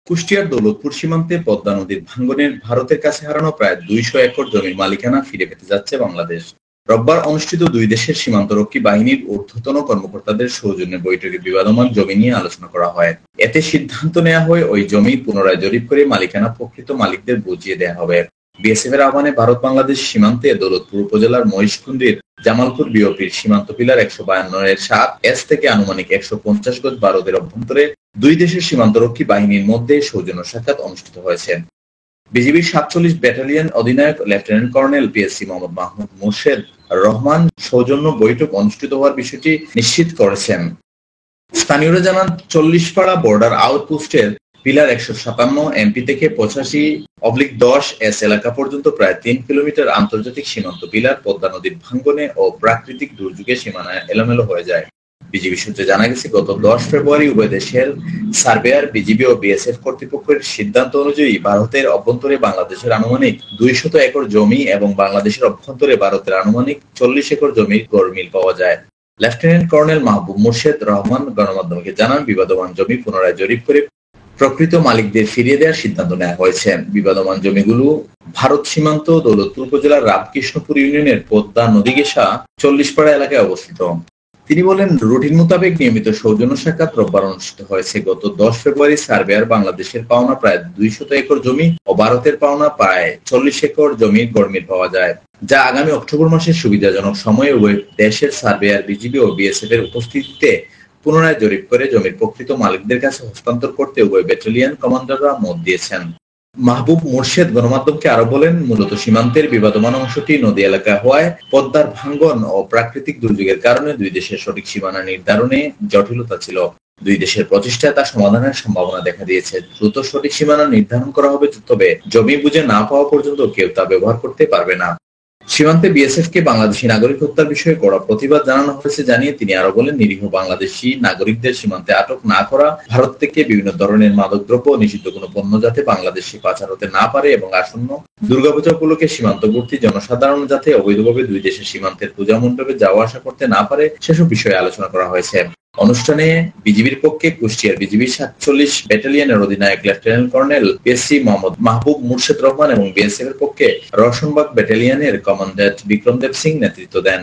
কুষ্টিয়ার দৌলতপুর সীমান্তে পদ্মা নদীর ভাঙ্গনের ভারতের কাছে হারানো প্রায় ২০০ একর জমির মালিকানা ফিরে পেতে যাচ্ছে বাংলাদেশ। রোববার অনুষ্ঠিত দুই দেশের সীমান্তরক্ষী বাহিনীর ঊর্ধ্বতন কর্মকর্তাদের সৌজন্যে বৈঠকে বিবাদমান জমি নিয়ে আলোচনা করা হয়। এতে সিদ্ধান্ত নেওয়া হয় ওই জমি পুনরায় জরিপ করে মালিকানা প্রকৃত মালিকদের বুঝিয়ে দেওয়া হবে। বিএসএফ এর আহ্বানে ভারত-বাংলাদেশ সীমান্তে দৌলতপুর উপজেলার মহিষকুন্দির জামালপুর বিওপির সীমান্ত পিলার ১৫২-৭ এস থেকে আনুমানিক ১৫০ গজ ভারতের অভ্যন্তরে দুই দেশের সীমান্তরক্ষী বাহিনীর মধ্যে সৌজন্য সাক্ষাৎ অনুষ্ঠিত হয়েছে। বিজিবির ৪৭ ব্যাটালিয়ন অধিনায়ক lieutenant colonel PSC Mohammad Mahmud Morshed Rahman সৌজন্য বৈঠক অনুষ্ঠিত হওয়ার বিষয়টি নিশ্চিত করেছেন। স্থানীয়রা জানান, ৪০পাড়া বর্ডার আউটপোস্টের পিলার ১৫৭ এমপি থেকে ৮৫/১০ এস এলাকা পর্যন্ত প্রায় ৩ কিলোমিটার আন্তর্জাতিক সীমান্ত পিলার পদ্মা নদীর ভাঙ্গনে ও প্রাকৃতিক দুর্যোগে সীমানায় এলোমেলো হয়ে যায়। বিজিবি সূত্রে জানা গেছে, গত ১০ ফেব্রুয়ারি উভয় দেশের সার্ভেয়ার, বিজিবি ও বিএসএফ কর্তৃপক্ষের সিদ্ধান্ত অনুযায়ী ভারতের অভ্যন্তরে বাংলাদেশের আনুমানিক ২০০ একর জমি এবং বাংলাদেশের অভ্যন্তরে ভারতের আনুমানিক ৪০ একর জমির গড়মিল পাওয়া যায়। লেফটেন্যান্ট কর্নেল মাহবুব মোর্শেদ রহমান গণমাধ্যমকে জানান, বিবাদমান জমি পুনরায় জরিপ করে প্রকৃত মালিকদের ফিরিয়ে দেওয়ার সিদ্ধান্ত নেওয়া হয়েছে। বিবাদমান জমিগুলো ভারত সীমান্ত দৌলতপুর উপজেলার রামকৃষ্ণপুর ইউনিয়নের পদ্মা নদী ঘেঁষা ৪০পাড়া এলাকায় অবস্থিত। তিনি বলেন, রুটিন মোতাবেক নিয়মিত সৌজন্য সাক্ষাৎ রোববার অনুষ্ঠিত হয়েছে। গত ১০ ফেব্রুয়ারি সার্ভেয়ার বাংলাদেশের পাওনা প্রায় ২০০ একর জমি ও ভারতের পাওনা প্রায় ৪০ একর জমির গড়মিল পাওয়া যায়, যা আগামী অক্টোবর মাসের সুবিধাজনক সময়ে উভয় দেশের সার্ভেয়ার, বিজিবি ও বিএসএফ এর উপস্থিতিতে পুনরায় জরিপ করে জমির প্রকৃত মালিকদের কাছে হস্তান্তর করতে উভয় ব্যাটালিয়ন কমান্ডাররা মত দিয়েছেন। মাহবুব মোর্শেদ গণমাধ্যমকে আরো বলেন, মূলত সীমান্তের বিবাদমান অংশটি নদী এলাকা হওয়ায় পদ্মার ভাঙ্গন ও প্রাকৃতিক দুর্যোগের কারণে দুই দেশের সঠিক সীমানা নির্ধারণে জটিলতা ছিল। দুই দেশের প্রচেষ্টায় তা সমাধানের সম্ভাবনা দেখা দিয়েছে। দ্রুত সঠিক সীমানা নির্ধারণ করা হবে, তবে জমি বুঝে না পাওয়া পর্যন্ত কেউ তা ব্যবহার করতে পারবে না। সীমান্তে বিএসএফ কে বাংলাদেশি নাগরিক হত্যার বিষয়ে কড়া প্রতিবাদ জানানো হয়েছে জানিয়ে তিনি আরো বলেন, নিরীহ বাংলাদেশি নাগরিকদের সীমান্তে আটক না করা, ভারত থেকে বিভিন্ন ধরনের মাদকদ্রব্য ও নিষিদ্ধ কোনো পণ্য যাতে বাংলাদেশে পাচার হতে না পারে এবং আসন্ন দুর্গাপূজা উপলক্ষে সীমান্তবর্তী জনসাধারণ যাতে অবৈধভাবে দুই দেশের সীমান্তের পূজা মণ্ডপে যাওয়া আসা করতে না পারে সেসব বিষয়ে আলোচনা করা হয়েছে। অনুষ্ঠানে বিজিবির পক্ষে কুষ্টিয়ার বিজিবির ৪৭ ব্যাটালিয়নের অধিনায়ক লেফটেন্যান্ট কর্নেল পিএসসি মোহাম্মদ মাহবুব মোর্শেদ রহমান এবং বিএসএফ এর পক্ষে রওশনবাগ ব্যাটালিয়নের কমান্ড্যান্ট বিক্রমদেব সিং নেতৃত্ব দেন।